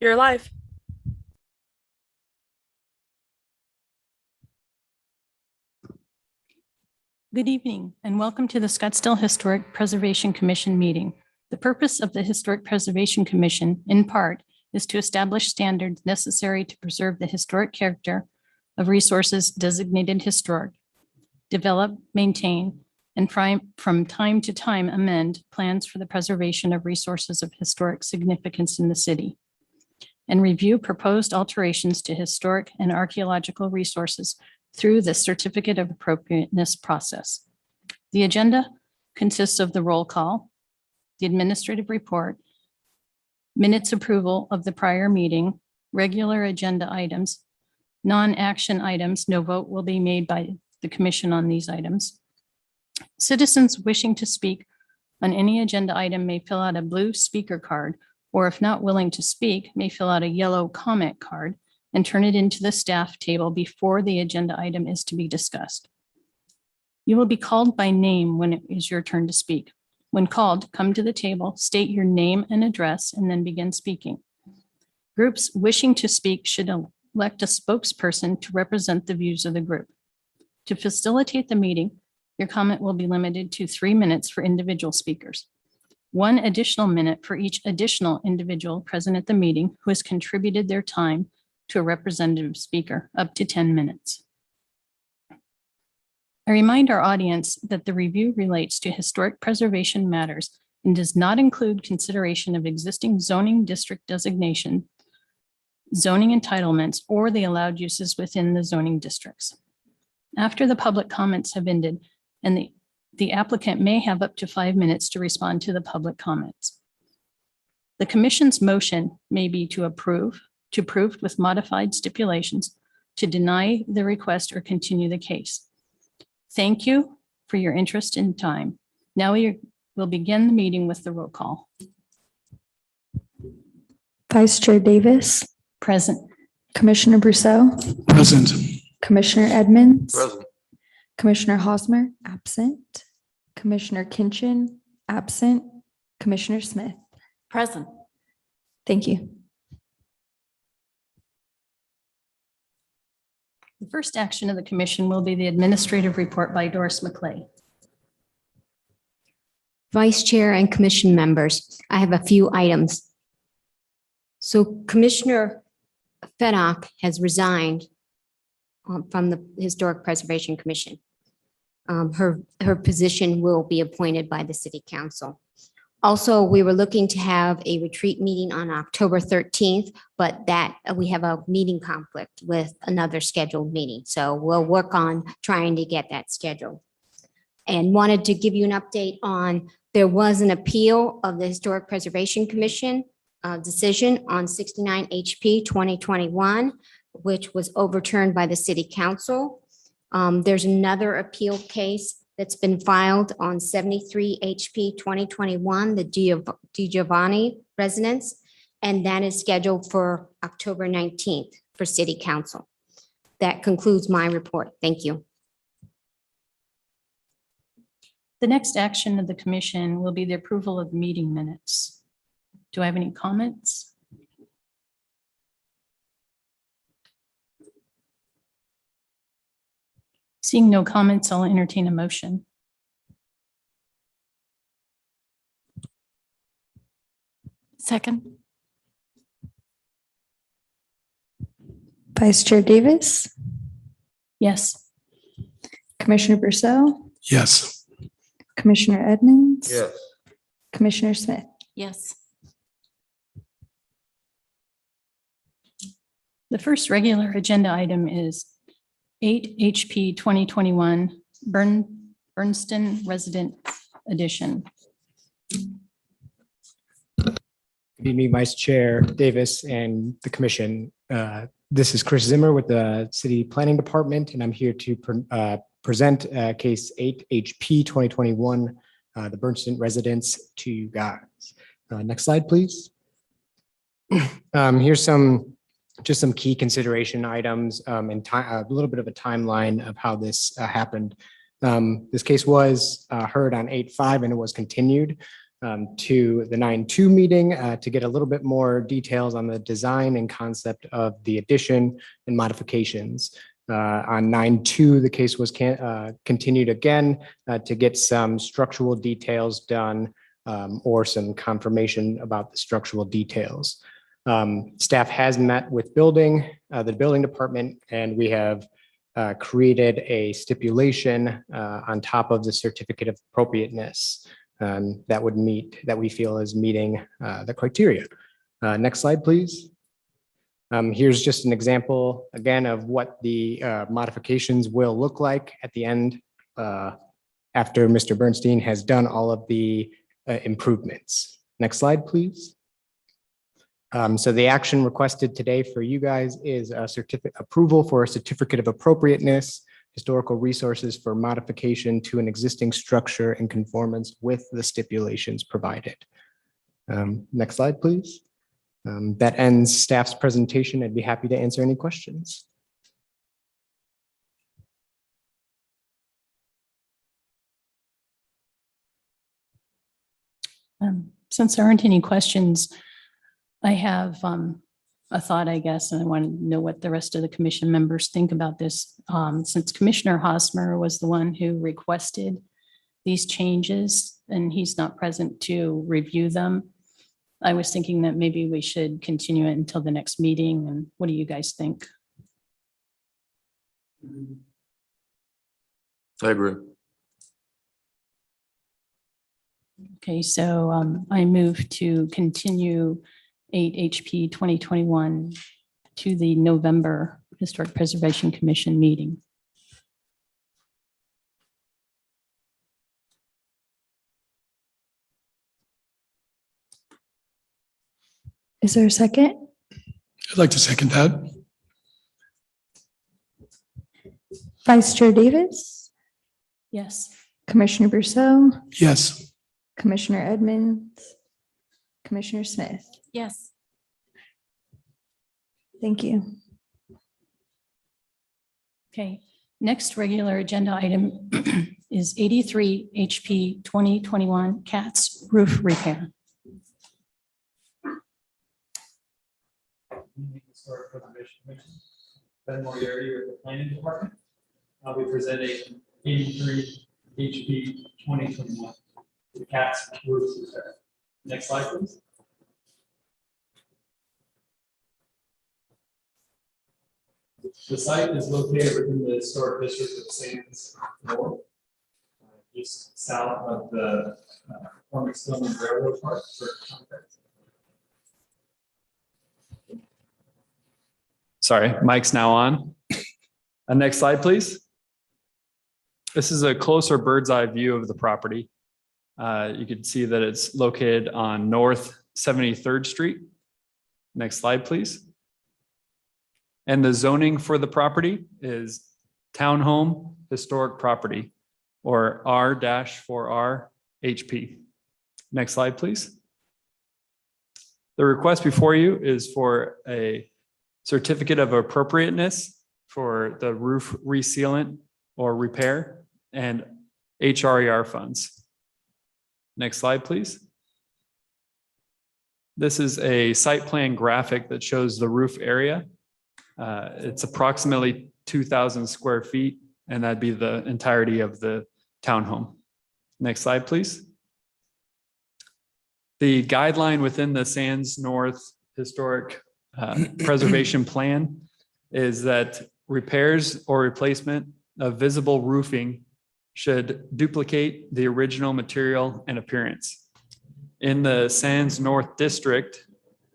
You're live. Good evening and welcome to the Scottsdale Historic Preservation Commission meeting. The purpose of the Historic Preservation Commission, in part, is to establish standards necessary to preserve the historic character of resources designated historic, develop, maintain, and from time to time amend plans for the preservation of resources of historic significance in the city, and review proposed alterations to historic and archaeological resources through the Certificate of Appropriateness process. The agenda consists of the roll call, the administrative report, minutes approval of the prior meeting, regular agenda items, non-action items. No vote will be made by the commission on these items. Citizens wishing to speak on any agenda item may fill out a blue speaker card, or if not willing to speak, may fill out a yellow comment card and turn it into the staff table before the agenda item is to be discussed. You will be called by name when it is your turn to speak. When called, come to the table, state your name and address, and then begin speaking. Groups wishing to speak should elect a spokesperson to represent the views of the group. To facilitate the meeting, your comment will be limited to 3 minutes for individual speakers. 1 additional minute for each additional individual present at the meeting who has contributed their time to a representative speaker, up to 10 minutes. I remind our audience that the review relates to historic preservation matters and does not include consideration of existing zoning district designation, zoning entitlements, or the allowed uses within the zoning districts. After the public comments have ended, and the applicant may have up to 5 minutes to respond to the public comments. The commission's motion may be to approve with modified stipulations, to deny the request or continue the case. Thank you for your interest and time. Now we will begin the meeting with the roll call. Vice Chair Davis. Present. Commissioner Brousseau. Present. Commissioner Edmonds. Present. Commissioner Hosmer, absent. Commissioner Kinchin, absent. Commissioner Smith. Present. Thank you. The first action of the commission will be the administrative report by Doris McClay. Vice Chair and Commission members, I have a few items. So Commissioner Fedock has resigned from the Historic Preservation Commission. Her position will be appointed by the City Council. Also, we were looking to have a retreat meeting on October 13th, but that we have a meeting conflict with another scheduled meeting. So we'll work on trying to get that scheduled. And wanted to give you an update on, there was an appeal of the Historic Preservation Commission decision on 69 HP 2021, which was overturned by the City Council. There's another appeal case that's been filed on 73 HP 2021, the Di Giovanni residence, and that is scheduled for October 19th for City Council. That concludes my report. Thank you. The next action of the commission will be the approval of meeting minutes. Do I have any comments? Seeing no comments, I'll entertain a motion. Second. Vice Chair Davis. Yes. Commissioner Brousseau. Yes. Commissioner Edmonds. Yes. Commissioner Smith. Yes. The first regular agenda item is 8 HP 2021 Bernston Resident Edition. Good evening, Vice Chair Davis and the Commission. This is Chris Zimmer with the City Planning Department, and I'm here to present case 8 HP 2021, the Bernston Residence to you guys. Next slide, please. Here's just some key consideration items and a little bit of a timeline of how this happened. This case was heard on 8/5 and it was continued. to the 9/2 meeting to get a little bit more details on the design and concept of the addition and modifications. On 9/2, the case was continued again to get some structural details done or some confirmation about the structural details. Staff has met with the building department, and we have created a stipulation on top of the certificate of appropriateness that we feel is meeting the criteria. Next slide, please. Here's just an example again of what the modifications will look like at the end after Mr. Bernstein has done all of the improvements. Next slide, please. So the action requested today for you guys is a approval for a certificate of appropriateness, historical resources for modification to an existing structure in conformance with the stipulations provided. Next slide, please. That ends staff's presentation. I'd be happy to answer any questions. Since there aren't any questions, I have a thought, I guess, and I want to know what the rest of the commission members think about this. Since Commissioner Hosmer was the one who requested these changes and he's not present to review them, I was thinking that maybe we should continue it until the next meeting. And what do you guys think? I agree. Okay, so I move to continue 8 HP 2021 to the November Historic Preservation Commission meeting. Is there a second? I'd like to second that. Vice Chair Davis, Yes. Commissioner Brousseau, Yes. Commissioner Edmonds, Commissioner Smith. Yes. Thank you. Okay, next regular agenda item is 83 HP 2021 CATS roof repair. Historic Preservation Commission, Ben Moriarty with the Planning Department. I'll be presenting 83 HP 2021, the CATS roof repair. Next slide, please. The site is located within the historic district of Sands North, just south of the Stillman Railroad Park. For context. Sorry, mic's now on. Next slide, please. This is a closer bird's eye view of the property. You can see that it's located on North 73rd Street. Next slide, please. And the zoning for the property is townhome historic property, or R-4R HP. Next slide, please. The request before you is for a certificate of appropriateness for the roof resealant or repair and HRER funds. Next slide, please. This is a site plan graphic that shows the roof area. It's approximately 2,000 square feet, and that'd be the entirety of the townhome. Next slide, please. The guideline within the Sands North Historic Preservation Plan is that repairs or replacement of visible roofing should duplicate the original material and appearance. In the Sands North District,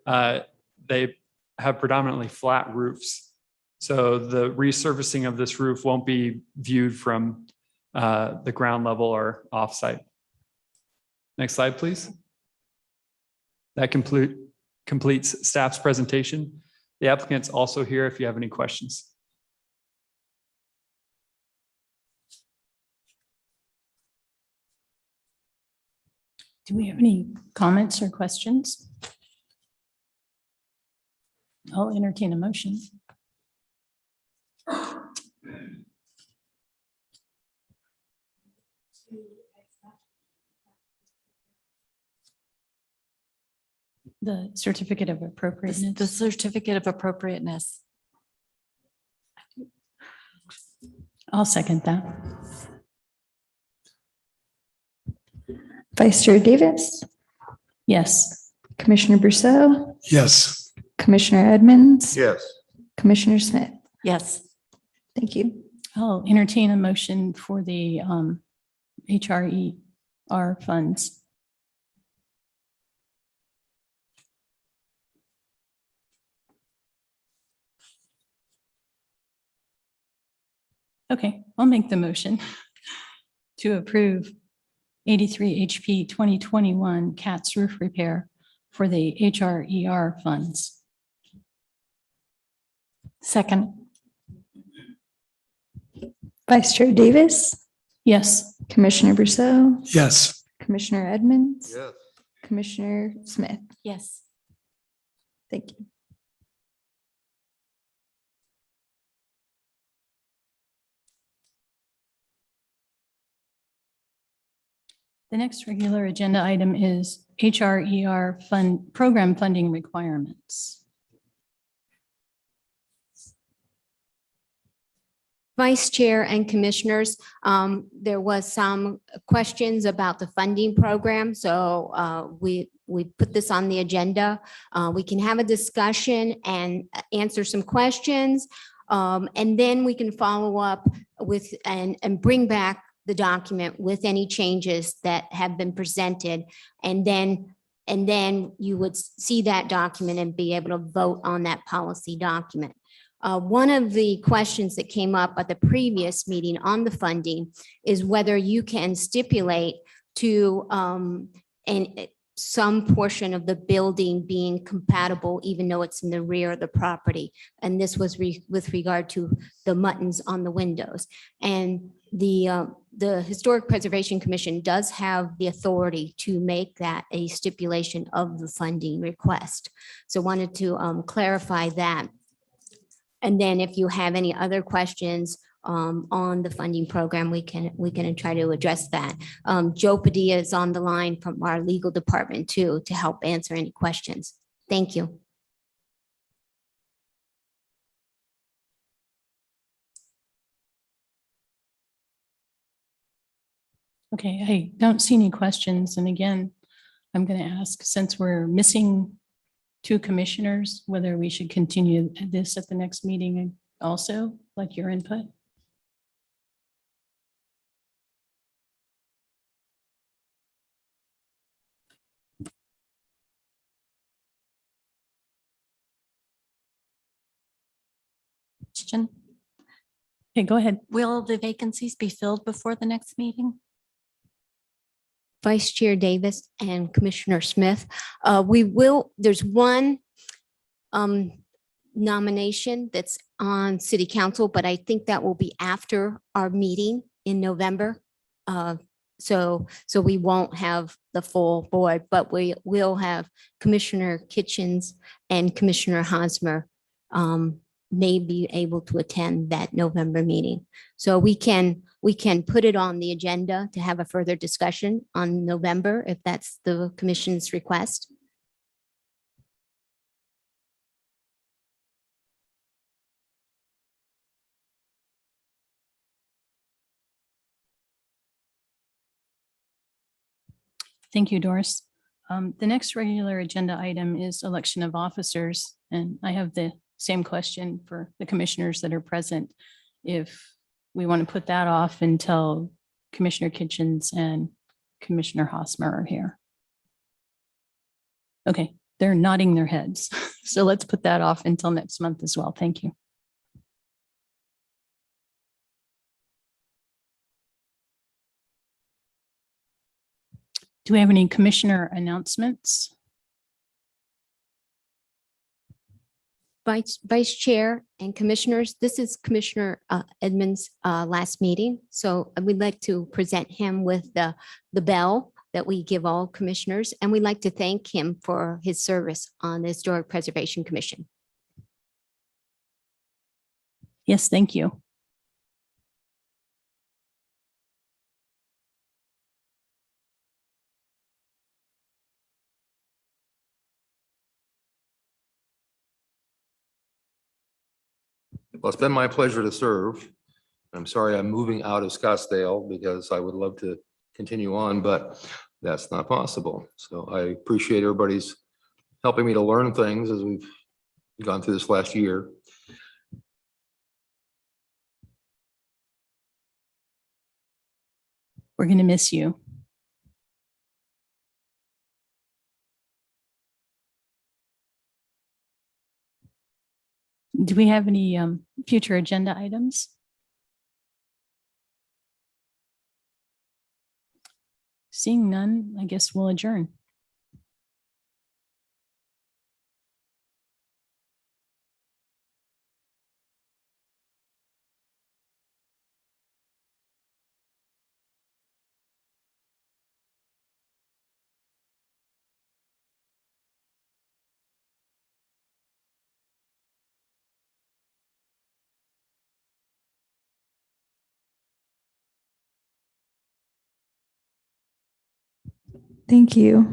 they have predominantly flat roofs. So the resurfacing of this roof won't be viewed from the ground level or offsite. Next slide, please. That completes staff's presentation. The applicant's also here if you have any questions. Do we have any comments or questions? I'll entertain a motion. The certificate of The appropriateness. certificate of appropriateness. I'll second that. Vice Chair Davis, Yes. Commissioner Brousseau, Yes. Commissioner Edmonds, Yes. Commissioner Smith. Yes. Thank you. I'll entertain a motion for the HRER funds. Okay, I'll make the motion to approve 83 HP 2021 CATS roof repair for the HRER funds. Second. Vice Chair Davis, Yes. Commissioner Brousseau, Yes. Commissioner Edmonds, Yes. Commissioner Smith. Yes. Thank you. The next regular agenda item is HRER fund program funding requirements. Vice Chair and Commissioners, there was some questions about the funding program, so we put this on the agenda. We can have a discussion and answer some questions, and then we can follow up with and bring back the document with any changes that have been presented, and then you would see that document and be able to vote on that policy document. One of the questions that came up at the previous meeting on the funding is whether you can stipulate to some portion of the building being compatible, even though it's in the rear of the property. And this was with regard to the muttons on the windows. And the Historic Preservation Commission does have the authority to make that a stipulation of the funding request. So wanted to clarify that. And then if you have any other questions on the funding program, we can try to address that. Joe Padilla is on the line from our legal department too, to help answer any questions. Thank you. Okay, I don't see any questions. And again, I'm going to ask, since we're missing two commissioners, whether we should continue this at the next meeting also, like your input. Question? Okay, go ahead. Will the vacancies be filled before the next meeting? Vice Chair Davis and Commissioner Smith, there's one nomination that's on City Council, but I think that will be after our meeting in November. So we won't have the full board, but we will have Commissioner Kitchens and Commissioner Hosmer may be able to attend that November meeting. So we can put it on the agenda to have a further discussion on November if that's the commission's request. Thank you, Doris. The next regular agenda item is election of officers, and I have the same question for the commissioners that are present. If we want to put that off until Commissioner Kitchens and Commissioner Hosmer are here. Okay, they're nodding their heads. So let's put that off until next month as well. Thank you. Do we have any commissioner announcements? Vice Chair and Commissioners, this is Commissioner Edmonds' last meeting. So we'd like to present him with the bell that we give all commissioners, and we'd like to thank him for his service on the Historic Preservation Commission. Yes, thank you. Well, it's been my pleasure to serve. I'm sorry I'm moving out of Scottsdale because I would love to continue on, but that's not possible. So I appreciate everybody's helping me to learn things as we've gone through this last year. We're going to miss you. Do we have any future agenda items? Seeing none, I guess we'll adjourn. Thank you.